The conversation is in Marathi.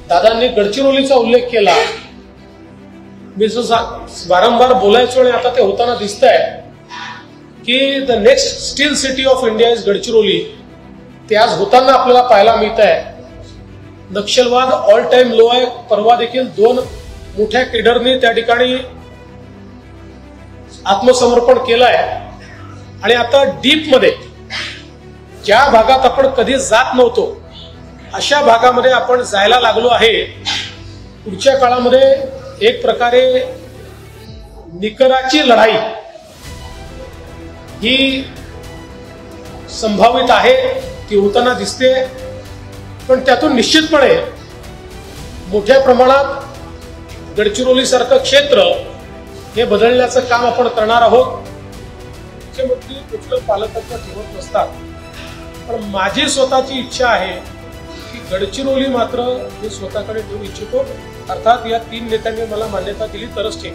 दादांनी गडचिरोलीचा उल्लेख केला। मी वारंवार बोलायचो आणि आता ते होताना दिसतंय की the next steel city of India is Gadchiroli. ते आज होताना आपल्याला पाहायला मिळत आहे। नक्षलवाद ऑल टाइम लो आहे। परवा देखील 2 मोठ्या केडरनी त्या ठिकाणी आत्मसमर्पण केलंय आणि आता डीप मध्ये ज्या भागात आपण कधी जात नव्हतो अशा भागामध्ये आपण जायला लागलो आहे। पुढच्या काळामध्ये एक प्रकारे निकराची लढाई ही संभावित आहे, ती होताना दिसते। पण त्यातून निश्चितपणे मोठ्या प्रमाणात गडचिरोली सारखं क्षेत्र हे बदलण्याचं काम आपण करणार आहोत। मुख्यमंत्री कुठलं पालकत्व ठेवत नसतात, पण माझी स्वतःची इच्छा आहे की गडचिरोली मात्र मी स्वतःकडे ठेवू इच्छितो। अर्थात या 3 नेत्यांनी मला मान्यता दिली तरच ठीक।